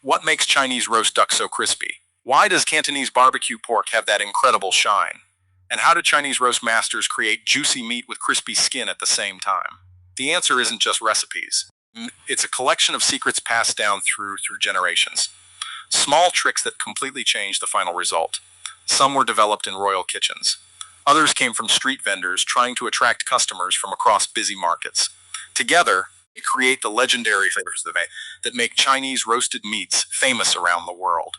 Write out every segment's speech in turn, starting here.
What makes Chinese roast duck so crispy? Why does Cantonese barbecue pork have that incredible shine? And how do Chinese roast masters create juicy meat with crispy skin at the same time? The answer isn't just recipes. It's a collection of secrets passed down through generations. Small tricks that completely change the final result. Some were developed in royal kitchens. Others came from street vendors trying to attract customers from across busy markets. Together, they create the legendary flavors that make Chinese roasted meats famous around the world.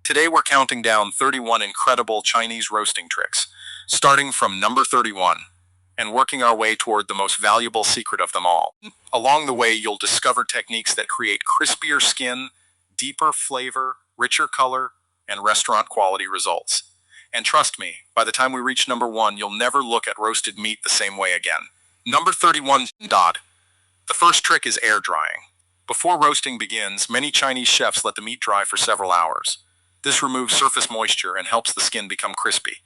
Today we're counting down 31 incredible Chinese roasting tricks, starting from number 31, and working our way toward the most valuable secret of them all. Along the way, you'll discover techniques that create crispier skin, deeper flavor, richer color, and restaurant-quality results. And trust me, by the time we reach number 1, you'll never look at roasted meat the same way again. Number 31. The first trick is air drying. Before roasting begins, many Chinese chefs let the meat dry for several hours. This removes surface moisture and helps the skin become crispy.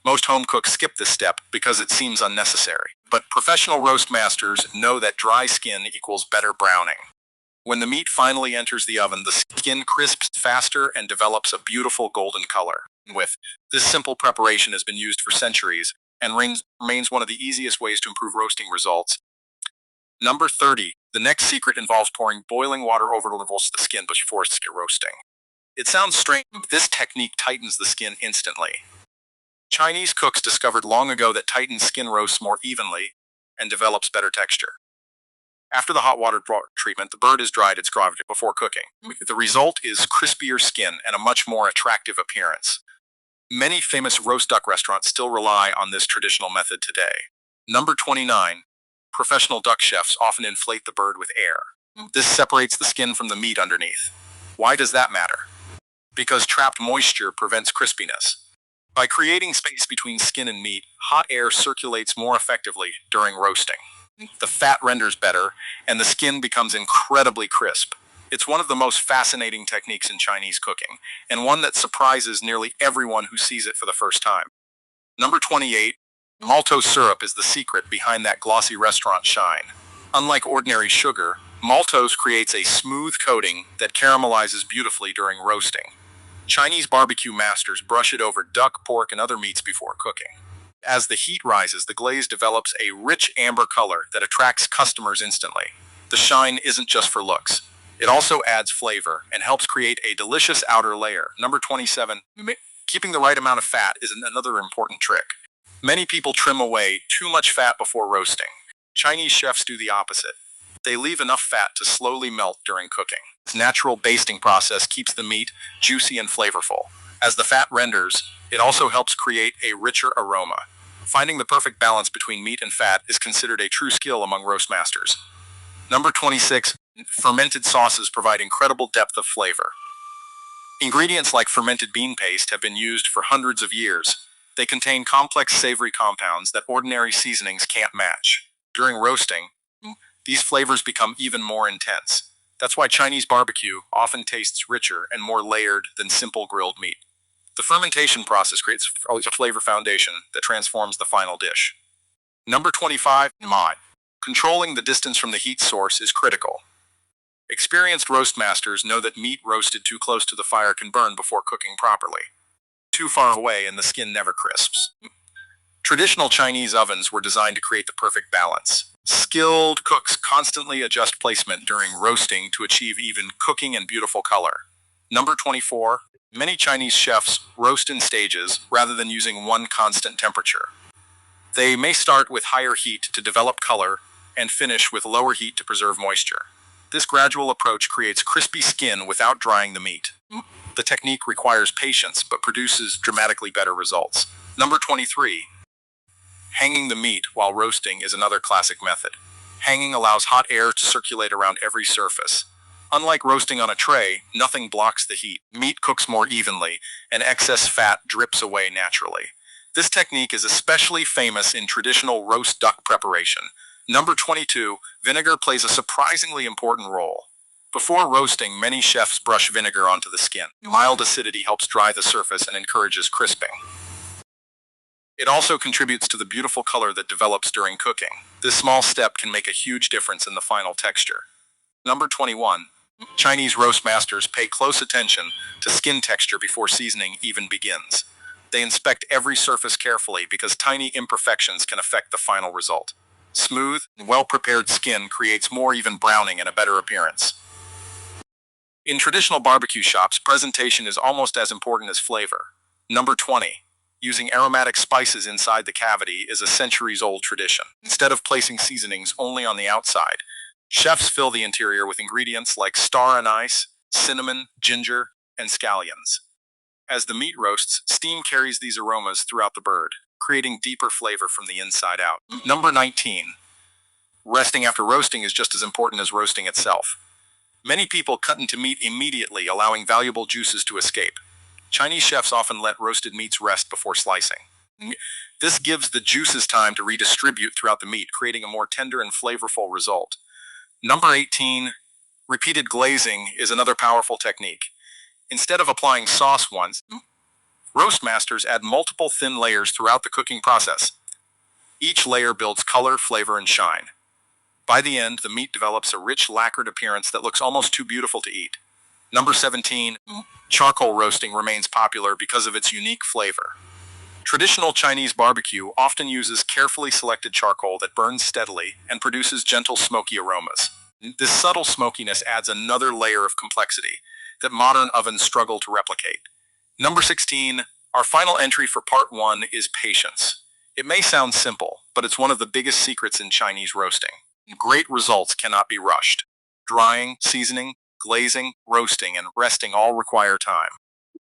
Most home cooks skip this step because it seems unnecessary. But professional roast masters know that dry skin equals better browning. When the meat finally enters the oven, the skin crisps faster and develops a beautiful golden color. This simple preparation has been used for centuries and remains one of the easiest ways to improve roasting results. Number 30. The next secret involves pouring boiling water over the skin before roasting. It sounds strange, but this technique tightens the skin instantly. Chinese cooks discovered long ago that tightened skin roasts more evenly and develops better texture. After the hot water treatment, the bird is dried its gravity before cooking. The result is crispier skin and a much more attractive appearance. Many famous roast duck restaurants still rely on this traditional method today. Number 29. Professional duck chefs often inflate the bird with air. This separates the skin from the meat underneath. Why does that matter? Because trapped moisture prevents crispiness. By creating space between skin and meat, hot air circulates more effectively during roasting. The fat renders better, and the skin becomes incredibly crisp. It's one of the most fascinating techniques in Chinese cooking, and one that surprises nearly everyone who sees it for the first time. Number 28. Maltose syrup is the secret behind that glossy restaurant shine. Unlike ordinary sugar, maltose creates a smooth coating that caramelizes beautifully during roasting. Chinese barbecue masters brush it over duck, pork, and other meats before cooking. As the heat rises, the glaze develops a rich amber color that attracts customers instantly. The shine isn't just for looks. It also adds flavor and helps create a delicious outer layer. Number 27. Keeping the right amount of fat is another important trick. Many people trim away too much fat before roasting. Chinese chefs do the opposite. They leave enough fat to slowly melt during cooking. This natural basting process keeps the meat juicy and flavorful. As the fat renders, it also helps create a richer aroma. Finding the perfect balance between meat and fat is considered a true skill among roast masters. Number 26. Fermented sauces provide incredible depth of flavor. Ingredients like fermented bean paste have been used for hundreds of years. They contain complex savory compounds that ordinary seasonings can't match. During roasting, these flavors become even more intense. That's why Chinese barbecue often tastes richer and more layered than simple grilled meat. The fermentation process creates a flavor foundation that transforms the final dish. Number 25. Controlling the distance from the heat source is critical. Experienced roast masters know that meat roasted too close to the fire can burn before cooking properly. Too far away and the skin never crisps. Traditional Chinese ovens were designed to create the perfect balance. Skilled cooks constantly adjust placement during roasting to achieve even cooking and beautiful color. Number 24. Many Chinese chefs roast in stages rather than using one constant temperature. They may start with higher heat to develop color and finish with lower heat to preserve moisture. This gradual approach creates crispy skin without drying the meat. The technique requires patience but produces dramatically better results. Number 23. Hanging the meat while roasting is another classic method. Hanging allows hot air to circulate around every surface. Unlike roasting on a tray, nothing blocks the heat. Meat cooks more evenly, and excess fat drips away naturally. This technique is especially famous in traditional roast duck preparation. Number 22. Vinegar plays a surprisingly important role. Before roasting, many chefs brush vinegar onto the skin. Mild acidity helps dry the surface and encourages crisping. It also contributes to the beautiful color that develops during cooking. This small step can make a huge difference in the final texture. Number 21. Chinese roast masters pay close attention to skin texture before seasoning even begins. They inspect every surface carefully because tiny imperfections can affect the final result. Smooth, well-prepared skin creates more even browning and a better appearance. In traditional barbecue shops, presentation is almost as important as flavor. Number 20. Using aromatic spices inside the cavity is a centuries-old tradition. Instead of placing seasonings only on the outside, chefs fill the interior with ingredients like star anise, cinnamon, ginger, and scallions. As the meat roasts, steam carries these aromas throughout the bird, creating deeper flavor from the inside out. Number 19. Resting after roasting is just as important as roasting itself. Many people cut into meat immediately, allowing valuable juices to escape. Chinese chefs often let roasted meats rest before slicing. This gives the juices time to redistribute throughout the meat, creating a more tender and flavorful result. Number 18. Repeated glazing is another powerful technique. Instead of applying sauce once, roast masters add multiple thin layers throughout the cooking process. Each layer builds color, flavor, and shine. By the end, the meat develops a rich, lacquered appearance that looks almost too beautiful to eat. Number 17. Charcoal roasting remains popular because of its unique flavor. Traditional Chinese barbecue often uses carefully selected charcoal that burns steadily and produces gentle, smoky aromas. This subtle smokiness adds another layer of complexity that modern ovens struggle to replicate. Number 16. Our final entry for part 1 is patience. It may sound simple, but it's one of the biggest secrets in Chinese roasting. Great results cannot be rushed. Drying, seasoning, glazing, roasting, and resting all require time.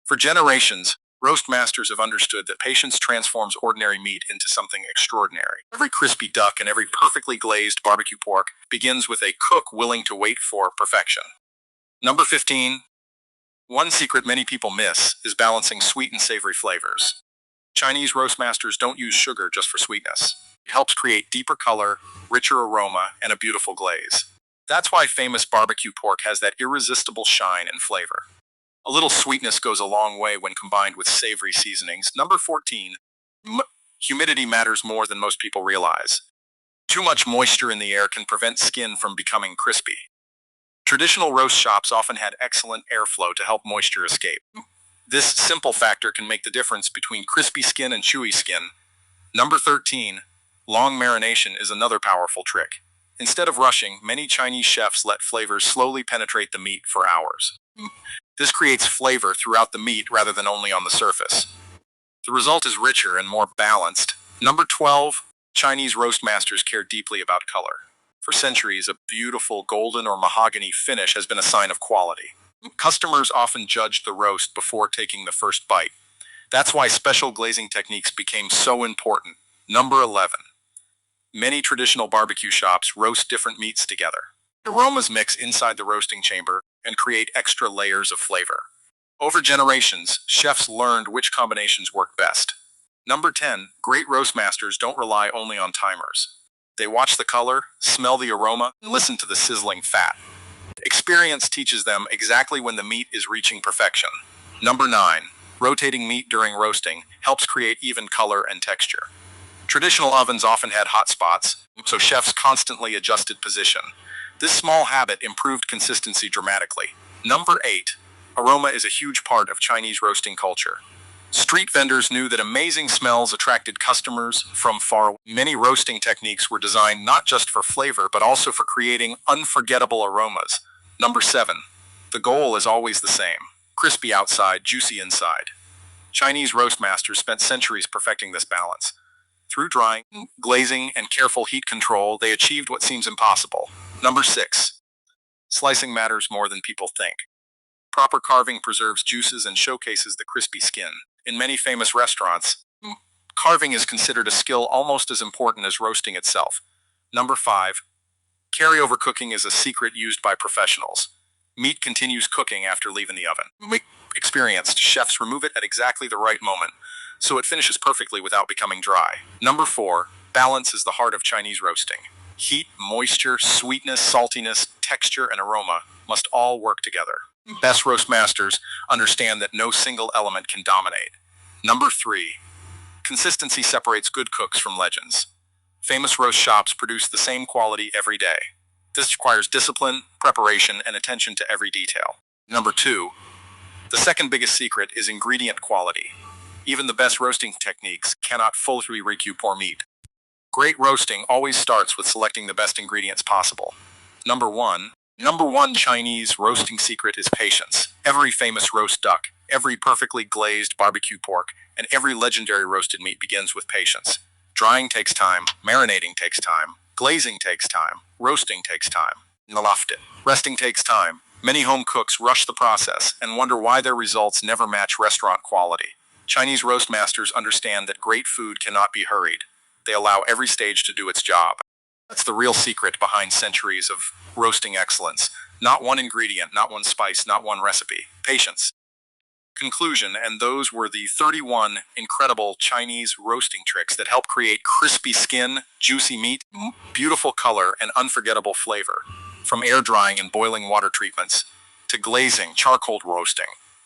For generations, roast masters have understood that patience transforms ordinary meat into something extraordinary. Every crispy duck and every perfectly glazed barbecue pork begins with a cook willing to wait for perfection. Number 15. One secret many people miss is balancing sweet and savory flavors. Chinese roast masters don't use sugar just for sweetness. It helps create deeper color, richer aroma, and a beautiful glaze. That's why famous barbecue pork has that irresistible shine and flavor. A little sweetness goes a long way when combined with savory seasonings. Number 14. Humidity matters more than most people realize. Too much moisture in the air can prevent skin from becoming crispy. Traditional roast shops often had excellent airflow to help moisture escape. This simple factor can make the difference between crispy skin and chewy skin. Number 13. Long marination is another powerful trick. Instead of rushing, many Chinese chefs let flavors slowly penetrate the meat for hours. This creates flavor throughout the meat rather than only on the surface. The result is richer and more balanced. Number 12. Chinese roast masters care deeply about color. For centuries, a beautiful golden or mahogany finish has been a sign of quality. Customers often judged the roast before taking the first bite. That's why special glazing techniques became so important. Number 11. Many traditional barbecue shops roast different meats together. Aromas mix inside the roasting chamber and create extra layers of flavor. Over generations, chefs learned which combinations work best. Number 10. Great roast masters don't rely only on timers. They watch the color, smell the aroma, and listen to the sizzling fat. Experience teaches them exactly when the meat is reaching perfection. Number 9. Rotating meat during roasting helps create even color and texture. Traditional ovens often had hot spots, so chefs constantly adjusted position. This small habit improved consistency dramatically. Number 8. Aroma is a huge part of Chinese roasting culture. Street vendors knew that amazing smells attracted customers from far away. Many roasting techniques were designed not just for flavor, but also for creating unforgettable aromas. Number 7. The goal is always the same. Crispy outside, juicy inside. Chinese roast masters spent centuries perfecting this balance. Through drying, glazing, and careful heat control, they achieved what seems impossible. Number 6. Slicing matters more than people think. Proper carving preserves juices and showcases the crispy skin. In many famous restaurants, carving is considered a skill almost as important as roasting itself. Number 5. Carryover cooking is a secret used by professionals. Meat continues cooking after leaving the oven. Experienced chefs remove it at exactly the right moment, so it finishes perfectly without becoming dry. Number 4. Balance is the heart of Chinese roasting. Heat, moisture, sweetness, saltiness, texture, and aroma must all work together. Best roast masters understand that no single element can dominate. Number 3. Consistency separates good cooks from legends. Famous roast shops produce the same quality every day. This requires discipline, preparation, and attention to every detail. Number 2. The second biggest secret is ingredient quality. Even the best roasting techniques cannot fully recup meat. Great roasting always starts with selecting the best ingredients possible. Number 1. Number 1 Chinese roasting secret is patience. Every famous roast duck, every perfectly glazed barbecue pork, and every legendary roasted meat begins with patience. Drying takes time, marinating takes time, glazing takes time, roasting takes time. Nalaftit. Resting takes time. Many home cooks rush the process and wonder why their results never match restaurant quality. Chinese roast masters understand that great food cannot be hurried. They allow every stage to do its job. That's the real secret behind centuries of roasting excellence. Not one ingredient, not one spice, not one recipe. Patience. Conclusion, and those were the 31 incredible Chinese roasting tricks that help create crispy skin, juicy meat, beautiful color, and unforgettable flavor. From air drying and boiling water treatments, to glazing, charcoal roasting,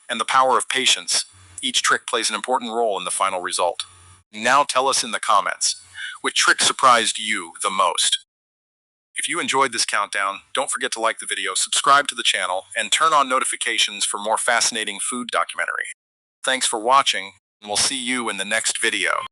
and the power of patience, each trick plays an important role in the final result. Now tell us in the comments, which trick surprised you the most? If you enjoyed this countdown, don't forget to like the video, subscribe to the channel, and turn on notifications for more fascinating food documentary. Thanks for watching, and we'll see you in the next video.